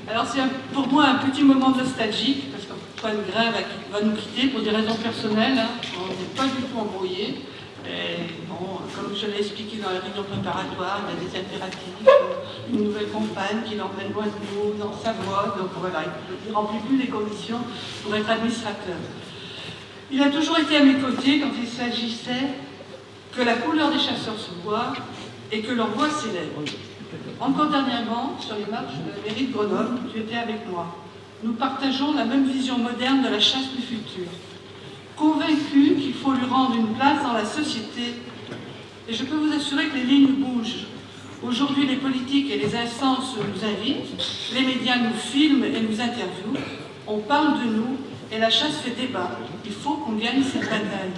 Alors c'est pour moi un petit moment nostalgique, parce qu'Antoine Grève va nous quitter pour des raisons personnelles, hein. On n'est pas du tout embrouillés. Bon, comme je l'ai expliqué dans la réunion préparatoire, il y a des impératifs, une nouvelle compagne qui l'emmène loin de nous, dans Savoie, donc voilà, il ne remplit plus les conditions pour être administrateur. Il a toujours été à mes côtés quand il s'agissait que la couleur des chasseurs se voit et que leur voix s'élève. Encore dernièrement, sur les marches de la mairie de Grenoble, tu étais avec moi. Nous partageons la même vision moderne de la chasse du futur. Convaincus qu'il faut lui rendre une place dans la société. Et je peux vous assurer que les lignes bougent. Aujourd'hui, les politiques et les instances nous invitent, les médias nous filment et nous interviewent, on parle de nous et la chasse fait débat. Il faut qu'on gagne cette bataille.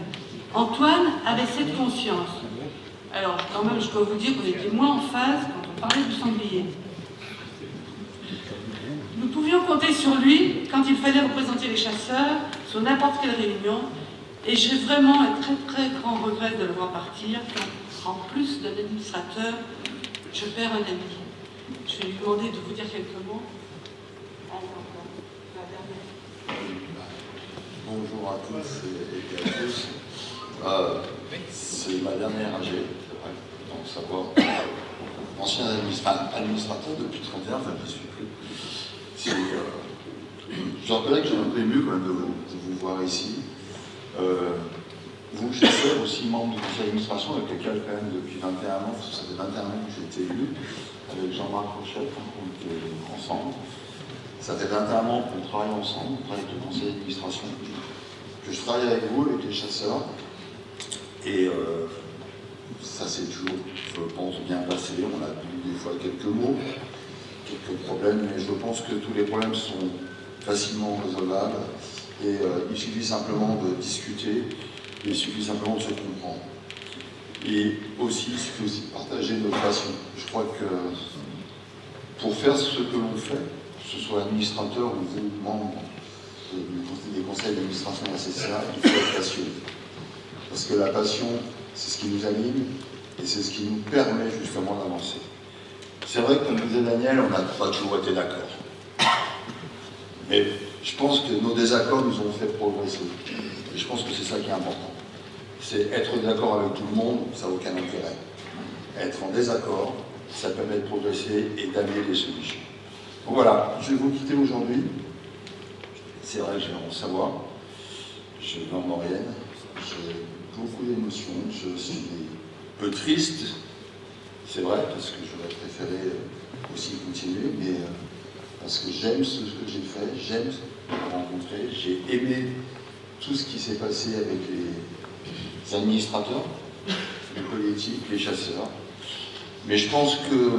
Antoine avait cette conscience. Alors, quand même, je dois vous dire qu'on était moins en phase quand on parlait du sanglier. Nous pouvions compter sur lui quand il fallait représenter les chasseurs sur n'importe quelle réunion, et j'ai vraiment un très très grand regret de le voir partir, quand, en plus d'un administrateur, je perds un ami. Je vais lui demander de vous dire quelques mots. Bonjour à tous et à tous. C'est ma dernière AG, c'est vrai, donc savoir. Ancien administrateur depuis 31, enfin je ne suis plus. Je rappelais que j'ai un peu ému quand même de vous voir ici. Vous, chasseur, aussi membre du conseil d'administration, avec lequel quand même depuis 21 ans, parce que ça fait 21 ans que j'ai été élu, avec Jean-Marc Rochette, on était ensemble. Ça fait 21 ans qu'on travaille ensemble, on travaille avec le conseil d'administration. Que je travaille avec vous, avec les chasseurs, et ça s'est toujours, je pense, bien passé. On a eu des fois quelques mots, quelques problèmes, mais je pense que tous les problèmes sont facilement résolvables, et il suffit simplement de discuter, il suffit simplement de se comprendre. Et aussi, il suffit aussi de partager nos passions. Je crois que pour faire ce que l'on fait, que ce soit administrateur ou vous, membre des conseils d'administration de la CCA, il faut être passionné. Parce que la passion, c'est ce qui nous anime et c'est ce qui nous permet justement d'avancer. C'est vrai que, comme disait Daniel, on n'a pas toujours été d'accord. Mais je pense que nos désaccords nous ont fait progresser. Et je pense que c'est ça qui est important. C'est être d'accord avec tout le monde, ça n'a aucun intérêt. Être en désaccord, ça permet de progresser et d'amener des solutions. Donc voilà, je vais vous quitter aujourd'hui. C'est vrai que je viens en Savoie, je vais en Maurienne, j'ai beaucoup d'émotions, je suis un peu triste, c'est vrai, parce que j'aurais préféré aussi continuer, mais parce que j'aime ce que j'ai fait, j'aime rencontrer, j'ai aimé tout ce qui s'est passé avec les administrateurs, les politiques, les chasseurs. Mais je pense que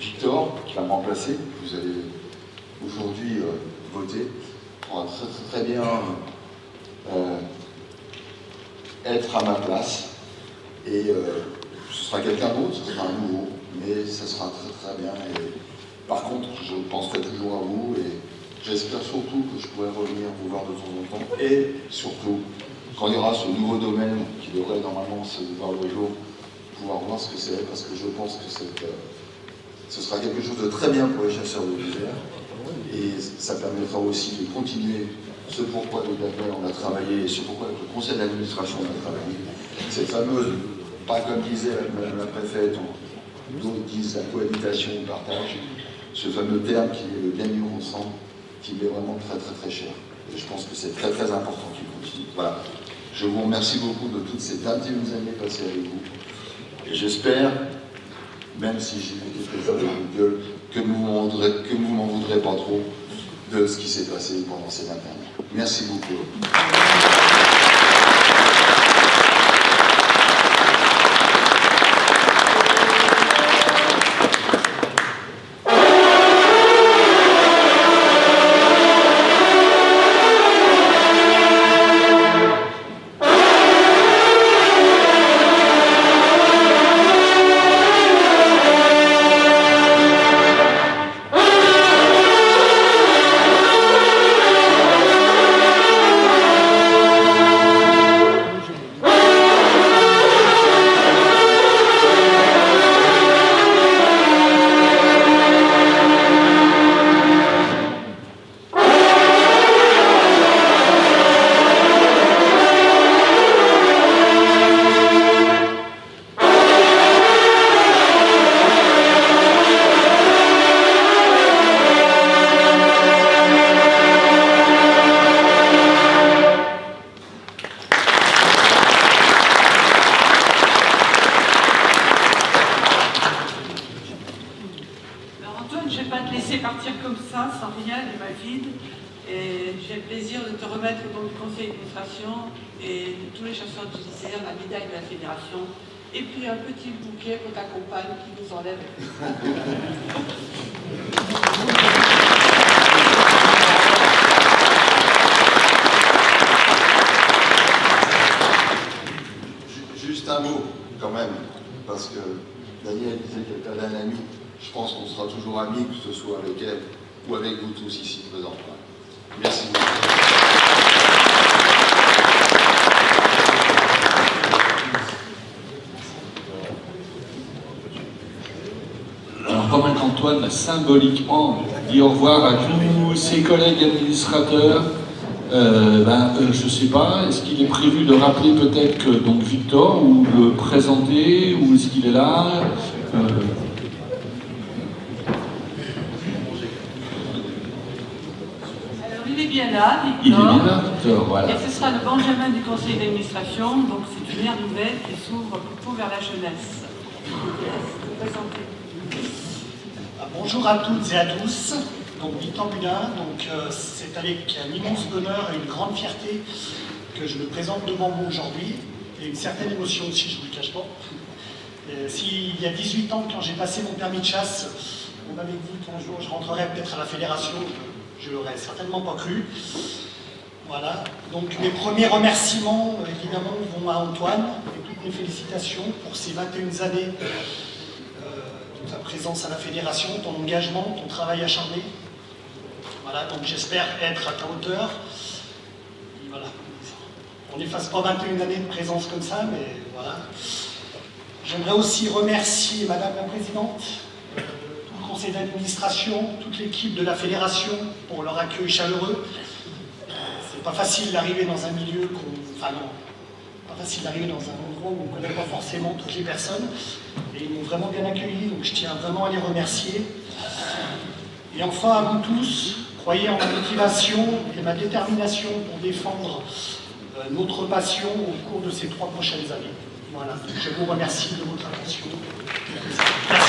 Victor, qui va me remplacer, vous allez aujourd'hui voter, pourra très bien être à ma place. Et ce sera quelqu'un d'autre, ce sera un nouveau, mais ça sera très bien. Et, par contre, je penserai toujours à vous et j'espère surtout que je pourrai revenir vous voir de temps en temps. Et surtout, quand il y aura ce nouveau domaine qui devrait normalement se voir le jour, pouvoir voir ce que c'est, parce que je pense que ce sera quelque chose de très bien pour les chasseurs de l'hiver. Et ça permettra aussi de continuer ce pourquoi avec laquelle on a travaillé et ce pourquoi avec le conseil d'administration on a travaillé. Cette fameuse, pas comme disait Madame la préfète, d'autres disent la cohabitation, le partage, ce fameux terme qui est le bien vivre ensemble, qui m'est vraiment très cher. Et je pense que c'est très important qu'il continue. Voilà. Je vous remercie beaucoup de toutes ces 21 années passées avec vous. Et j'espère, même si j'ai eu quelques fois de gueule, que vous m'en voudrez pas trop de ce qui s'est passé pendant ces 21 ans. Merci beaucoup. remettre donc du conseil d'administration et de tous les chasseurs judiciaires la médaille de la fédération, et puis un petit bouquet pour ta compagne qui nous enlève. Juste un mot, quand même, parce que Daniel disait qu'elle était un ami. Je pense qu'on sera toujours amis, que ce soit avec elle ou avec vous tous ici présents. Merci beaucoup. Alors, pendant qu'Antoine symboliquement dit au revoir à tous ses collègues administrateurs, je ne sais pas, est-ce qu'il est prévu de rappeler peut-être que donc Victor, ou le présenter, ou est-ce qu'il est là Alors il est bien là, Victor. Il est bien là, Victor, voilà. Et ce sera le Benjamin du conseil d'administration, donc c'est une ère nouvelle qui s'ouvre plutôt vers la jeunesse. Je vous laisse vous présenter. Bonjour à toutes et à tous, donc Victor Bulin, c'est avec un immense bonheur et une grande fierté que je me présente devant vous aujourd'hui, et une certaine émotion aussi, je ne vous le cache pas. S'il y a 18 ans, quand j'ai passé mon permis de chasse, on m'avait dit qu'un jour je rentrerais peut-être à la fédération, je ne l'aurais certainement pas cru. Voilà, donc mes premiers remerciements, évidemment, vont à Antoine, et toutes mes félicitations pour ces 21 années. Ta présence à la fédération, ton engagement, ton travail acharné. Voilà, donc j'espère être à ta hauteur. Et voilà. On n'efface pas 21 années de présence comme ça, mais voilà. J'aimerais aussi remercier Madame la Présidente, tout le conseil d'administration, toute l'équipe de la fédération pour leur accueil chaleureux. C'est pas facile d'arriver dans un milieu pas facile d'arriver dans un endroit où on ne connaît pas forcément toutes les personnes. Et ils m'ont vraiment bien accueilli, donc je tiens vraiment à les remercier. Et enfin, à vous tous, croyez en ma motivation et ma détermination pour défendre notre passion au cours de ces 3 prochaines années. Voilà, je vous remercie de votre attention. Merci.